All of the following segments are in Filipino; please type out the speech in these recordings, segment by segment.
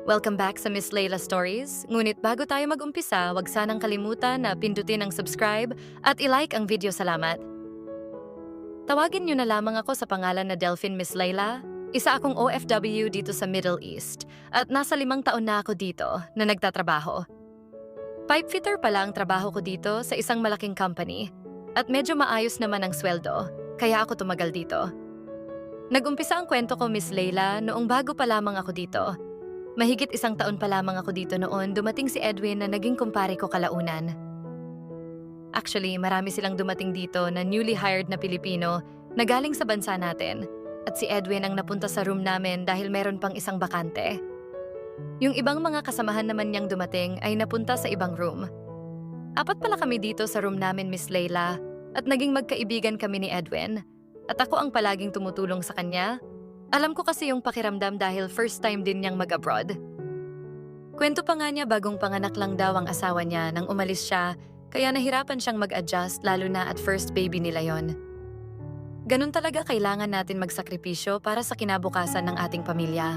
Welcome back sa Miss Layla Stories. Ngunit bago tayo mag-umpisa, wag sanang kalimutan na pindutin ang subscribe at i-like ang video. Salamat. Tawagin niyo na lamang ako sa pangalan na Delphine Miss Layla. Isa akong OFW dito sa Middle East at nasa 5 taon na ako dito na nagtatrabaho. Pipe fitter pala ang trabaho ko dito sa isang malaking company at medyo maayos naman ang sweldo, kaya ako tumagal dito. Nag-umpisa ang kwento ko, Miss Layla, noong bago pa lamang ako dito. Mahigit 1 taon pa lamang ako dito noon, dumating si Edwin na naging kumpare ko kalaunan. Actually, marami silang dumating dito na newly hired na Pilipino na galing sa bansa natin. At si Edwin ang napunta sa room namin dahil meron pang isang bakante. Yung ibang mga kasamahan naman niyang dumating ay napunta sa ibang room. 4 pala kami dito sa room namin, Miss Layla, at naging magkaibigan kami ni Edwin. At ako ang palaging tumutulong sa kanya. Alam ko kasi yung pakiramdam dahil first time din niyang mag-abroad. Kwento pa nga niya bagong panganak lang daw ang asawa niya nang umalis siya, kaya nahirapan siyang mag-adjust lalo na at first baby nila yon. Ganun talaga kailangan natin magsakripisyo para sa kinabukasan ng ating pamilya.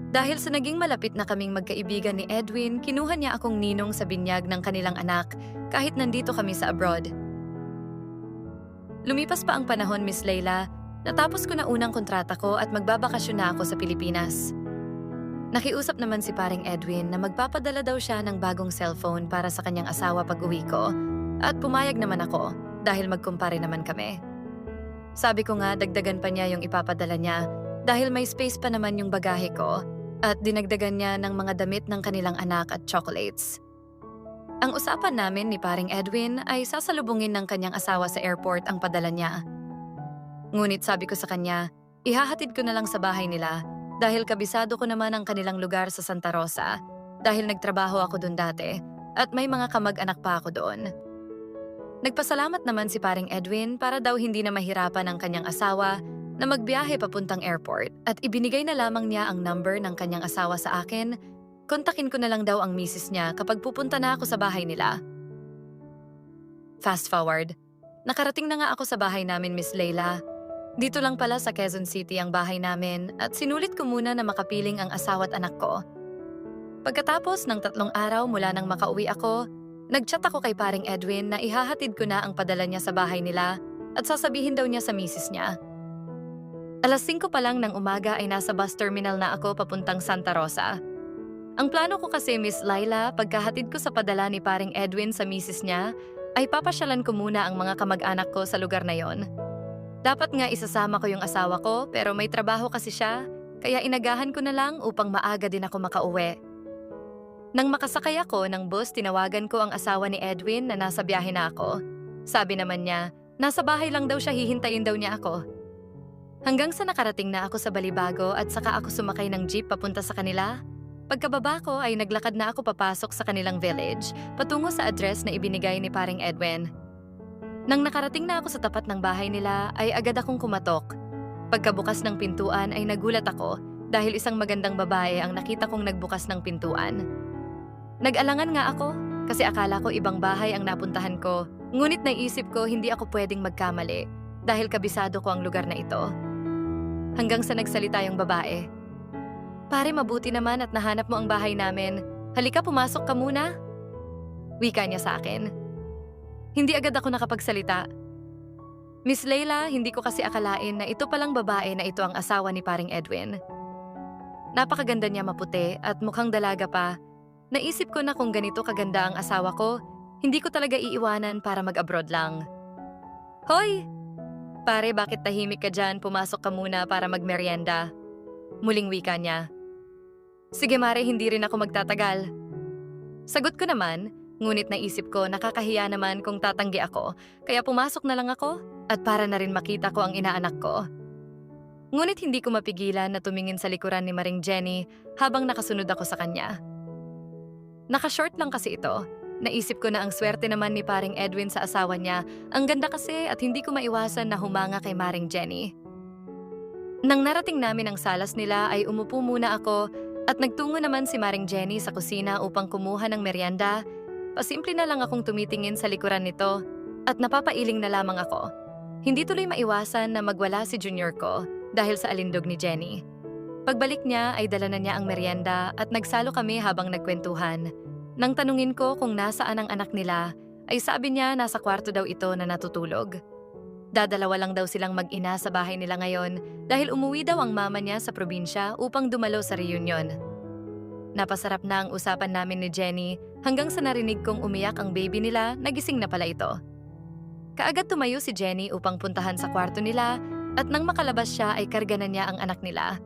Dahil sa naging malapit na kaming magkaibigan ni Edwin, kinuha niya akong ninong sa binyag ng kanilang anak kahit nandito kami sa abroad. Lumipas pa ang panahon, Miss Layla. Natapos ko na unang kontrata ko at magbabakasyon na ako sa Pilipinas. Nakiusap naman si paring Edwin na magpapadala daw siya ng bagong cellphone para sa kanyang asawa pag-uwi ko at pumayag naman ako dahil magkumpare naman kami. Sabi ko nga dagdagan pa niya yung ipapadala niya dahil may space pa naman yung bagahe ko at dinagdagan niya ng mga damit ng kanilang anak at chocolates. Ang usapan namin ni paring Edwin ay sasalubungin ng kanyang asawa sa airport ang padala niya. Ngunit sabi ko sa kanya, ihahatid ko na lang sa bahay nila dahil kabisado ko naman ang kanilang lugar sa Santa Rosa dahil nagtrabaho ako doon dati at may mga kamag-anak pa ako doon. Nagpasalamat naman si paring Edwin para daw hindi na mahirapan ang kanyang asawa na magbiyahe papuntang airport at ibinigay na lamang niya ang number ng kanyang asawa sa akin. Kontakin ko na lang daw ang misis niya kapag pupunta na ako sa bahay nila. Fast forward, nakarating na nga ako sa bahay namin, Miss Layla. Dito lang pala sa Quezon City ang bahay namin at sinulit ko muna na makapiling ang asawa at anak ko. Pagkatapos ng 3 araw mula nang makauwi ako, nagchat ako kay paring Edwin na ihahatid ko na ang padala niya sa bahay nila at sasabihin daw niya sa misis niya. 5:00 pa lang ng umaga ay nasa bus terminal na ako papuntang Santa Rosa. Ang plano ko kasi, Miss Layla, pagkahatid ko sa padala ni paring Edwin sa misis niya, ay papasyalan ko muna ang mga kamag-anak ko sa lugar na yon. Dapat nga isasama ko yung asawa ko pero may trabaho kasi siya, kaya inagahan ko na lang upang maaga din ako makauwi. Nang makasakay ako ng bus, tinawagan ko ang asawa ni Edwin na nasa biyahe na ako. Sabi naman niya, nasa bahay lang daw siya, hihintayin daw niya ako. Hanggang sa nakarating na ako sa Balibago at saka ako sumakay ng jeep papunta sa kanila. Pagkababa ko ay naglakad na ako papasok sa kanilang village, patungo sa address na ibinigay ni paring Edwin. Nang nakarating na ako sa tapat ng bahay nila, ay agad akong kumatok. Pagkabukas ng pintuan ay nagulat ako dahil isang magandang babae ang nakita kong nagbukas ng pintuan. Nag-alangan nga ako kasi akala ko ibang bahay ang napuntahan ko, ngunit naisip ko hindi ako pwedeng magkamali dahil kabisado ko ang lugar na ito. Hanggang sa nagsalita yung babae. Pare, mabuti naman at nahanap mo ang bahay namin. Halika, pumasok ka muna. Wika niya sa akin. Hindi agad ako nakapagsalita. Miss Layla, hindi ko kasi akalain na ito palang babae na ito ang asawa ni paring Edwin. Napakaganda niya, maputi at mukhang dalaga pa. Naisip ko na kung ganito kaganda ang asawa ko, hindi ko talaga iiwanan para mag-abroad lang. Hoy! Pare, bakit tahimik ka dyan? Pumasok ka muna para magmerienda. Muling wika niya. Sige mare, hindi rin ako magtatagal. Sagot ko naman, ngunit naisip ko nakakahiya naman kung tatanggi ako, kaya pumasok na lang ako at para na rin makita ko ang inaanak ko. Ngunit hindi ko mapigilan na tumingin sa likuran ni Maring Jenny habang nakasunod ako sa kanya. Naka-short lang kasi ito. Naisip ko na ang swerte naman ni paring Edwin sa asawa niya. Ang ganda kasi at hindi ko maiwasan na humanga kay Maring Jenny. Nang narating namin ang salas nila ay umupo muna ako at nagtungo naman si Maring Jenny sa kusina upang kumuha ng merienda. Pasimple na lang akong tumitingin sa likuran nito at napapailing na lamang ako. Hindi tuloy maiwasan na magwala si junior ko dahil sa alindog ni Jenny. Pagbalik niya ay dala na niya ang merienda at nagsalo kami habang nagkwentuhan. Nang tanungin ko kung nasaan ang anak nila, ay sabi niya nasa kwarto daw ito na natutulog. Dadalawa lang daw silang mag-ina sa bahay nila ngayon dahil umuwi daw ang mama niya sa probinsya upang dumalo sa reunion. Napasarap na ang usapan namin ni Jenny hanggang sa narinig kong umiyak ang baby nila, nagising na pala ito. Kaagad tumayo si Jenny upang puntahan sa kwarto nila at nang makalabas siya ay karga na niya ang anak nila.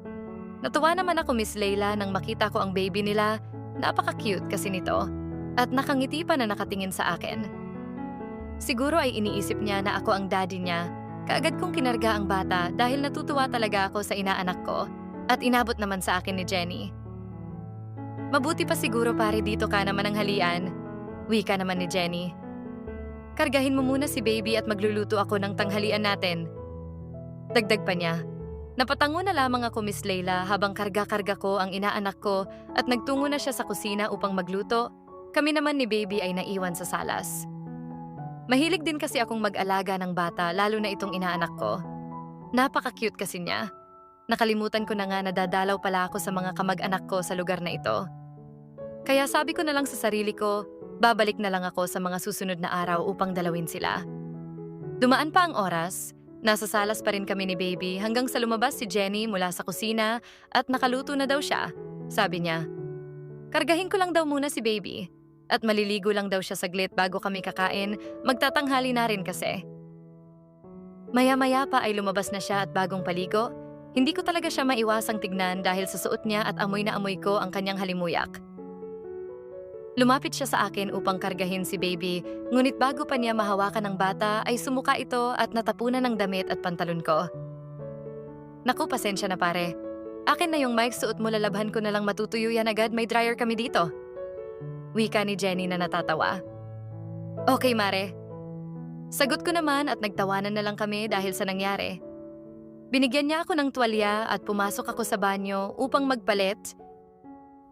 Natuwa naman ako, Miss Leila, nang makita ko ang baby nila. Napaka-cute kasi nito at nakangiti pa na nakatingin sa akin. Siguro ay iniisip niya na ako ang daddy niya. Kaagad kong kinarga ang bata dahil natutuwa talaga ako sa inaanak ko at inabot naman sa akin ni Jenny. Mabuti pa siguro pare dito ka naman ang halian, wika naman ni Jenny. Kargahin mo muna si baby at magluluto ako ng tanghalian natin. Dagdag pa niya. Napatango na lamang ako, Miss Leila, habang karga-karga ko ang inaanak ko at nagtungo na siya sa kusina upang magluto. Kami naman ni baby ay naiwan sa salas. Mahilig din kasi akong mag-alaga ng bata, lalo na itong inaanak ko. Napaka-cute kasi niya. Nakalimutan ko na nga na dadalaw pala ako sa mga kamag-anak ko sa lugar na ito. Kaya sabi ko na lang sa sarili ko, babalik na lang ako sa mga susunod na araw upang dalawin sila. Dumaan pa ang oras, nasa salas pa rin kami ni baby hanggang sa lumabas si Jenny mula sa kusina at nakaluto na daw siya, sabi niya. Kargahin ko lang daw muna si baby at maliligo lang daw siya saglit bago kami kakain, magtatanghali na rin kasi. Maya-maya pa ay lumabas na siya at bagong paligo. Hindi ko talaga siya maiwasang tignan dahil sa suot niya at amoy na amoy ko ang kanyang halimuyak. Lumapit siya sa akin upang kargahin si baby, ngunit bago pa niya mahawakan ng bata ay sumuka ito at natapunan ng damit at pantalon ko. Naku, pasensya na pare. Akin na yung mic, suot mo, lalabhan ko na lang, matutuyo yan agad, may dryer kami dito. Wika ni Jenny na natatawa. Okay mare. Sagot ko naman at nagtawanan na lang kami dahil sa nangyari. Binigyan niya ako ng tuwalya at pumasok ako sa banyo upang magpalit.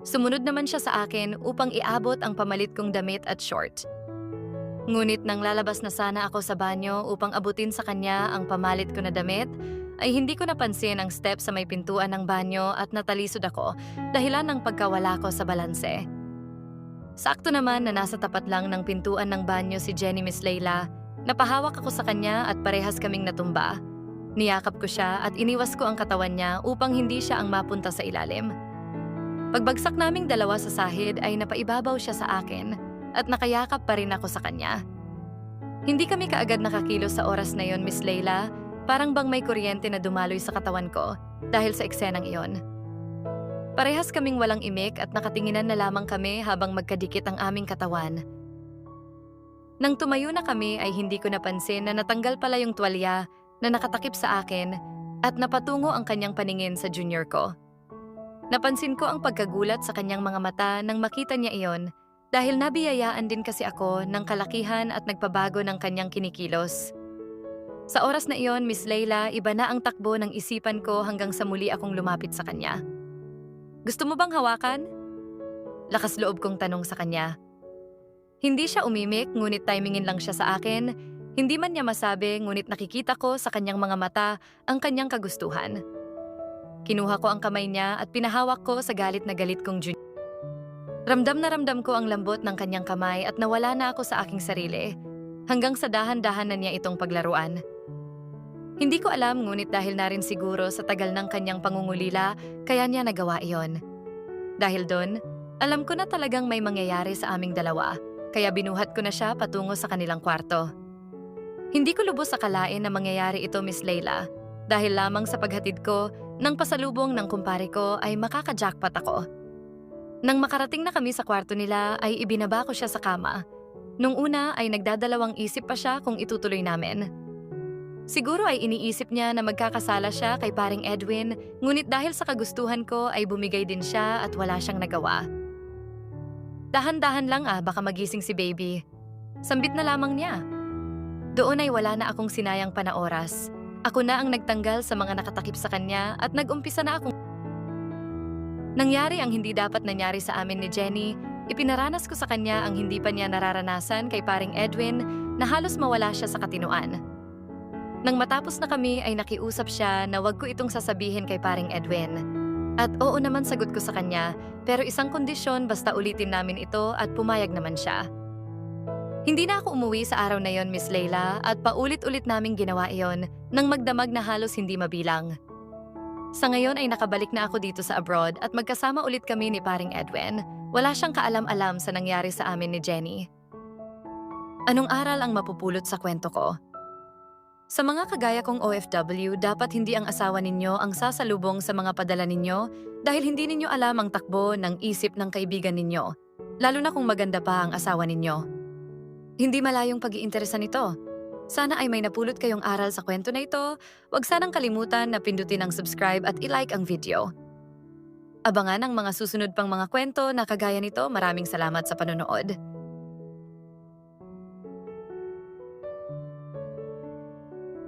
Sumunod naman siya sa akin upang iabot ang pamalit kong damit at short. Ngunit nang lalabas na sana ako sa banyo upang abutin sa kanya ang pamalit ko na damit, ay hindi ko napansin ang step sa may pintuan ng banyo at natalisod ako dahilan ng pagkawala ko sa balanse. Sakto naman na nasa tapat lang ng pintuan ng banyo si Jenny, Miss Leila. Napahawak ako sa kanya at parehas kaming natumba. Niyakap ko siya at iniwas ko ang katawan niya upang hindi siya ang mapunta sa ilalim. Pagbagsak naming dalawa sa sahid ay napaibabaw siya sa akin at nakayakap pa rin ako sa kanya. Hindi kami kaagad nakakilos sa oras na yon, Miss Leila, parang bang may kuryente na dumaloy sa katawan ko dahil sa eksenang iyon. Parehas kaming walang imik at nakatinginan na lamang kami habang magkadikit ang aming katawan. Nang tumayo na kami ay hindi ko napansin na natanggal pala yung tuwalya na nakatakip sa akin at napatungo ang kanyang paningin sa junior ko. Napansin ko ang pagkagulat sa kanyang mga mata nang makita niya iyon dahil nabiyayaan din kasi ako ng kalakihan at nagpabago ng kanyang kinikilos. Sa oras na iyon, Miss Leila, iba na ang takbo ng isipan ko hanggang sa muli akong lumapit sa kanya. Gusto mo bang hawakan? Lakas loob kong tanong sa kanya. Hindi siya umimik, ngunit timingin lang siya sa akin. Hindi man niya masabi, ngunit nakikita ko sa kanyang mga mata ang kanyang kagustuhan. Kinuha ko ang kamay niya at pinahawak ko sa galit na galit kong junior. Ramdam na ramdam ko ang lambot ng kanyang kamay at nawala na ako sa aking sarili, hanggang sa dahan-dahan na niya itong paglaruan. Hindi ko alam, ngunit dahil na rin siguro sa tagal ng kanyang pangungulila, kaya niya nagawa iyon. Dahil doon, alam ko na talagang may mangyayari sa aming dalawa, kaya binuhat ko na siya patungo sa kanilang kwarto. Hindi ko lubos akalain na mangyayari ito, Miss Leila, dahil lamang sa paghatid ko ng pasalubong ng kumpare ko ay makaka-jackpot ako. Nang makarating na kami sa kwarto nila ay ibinaba ko siya sa kama. Nung una ay nagdadalawang isip pa siya kung itutuloy namin. Siguro ay iniisip niya na magkakasala siya kay paring Edwin, ngunit dahil sa kagustuhan ko ay bumigay din siya at wala siyang nagawa. Dahan-dahan lang baka magising si baby. Sambit na lamang niya. Doon ay wala na akong sinayang panaoras. Ako na ang nagtanggal sa mga nakatakip sa kanya at nag-umpisa na akong... Nangyari ang hindi dapat nangyari sa amin ni Jenny, ipinaranas ko sa kanya ang hindi pa niya nararanasan kay paring Edwin na halos mawala siya sa katinuan. Nang matapos na kami ay nakiusap siya na wag ko itong sasabihin kay paring Edwin. At oo naman sagot ko sa kanya, pero isang kondisyon basta ulitin namin ito at pumayag naman siya. Hindi na ako umuwi sa araw na yon, Miss Leila, at paulit-ulit naming ginawa iyon nang magdamag na halos hindi mabilang. Sa ngayon ay nakabalik na ako dito sa abroad at magkasama ulit kami ni paring Edwin. Wala siyang kaalam-alam sa nangyari sa amin ni Jenny. Anong aral ang mapupulot sa kwento ko? Sa mga kagaya kong OFW, dapat hindi ang asawa ninyo ang sasalubong sa mga padala ninyo dahil hindi ninyo alam ang takbo ng isip ng kaibigan ninyo, lalo na kung maganda pa ang asawa ninyo. Hindi malayong pag-iinteresan nito. Sana ay may napulot kayong aral sa kwento na ito. Huwag sanang kalimutan na pindutin ang subscribe at i-like ang video. Abangan ang mga susunod pang mga kwento na kagaya nito. Maraming salamat sa panonood.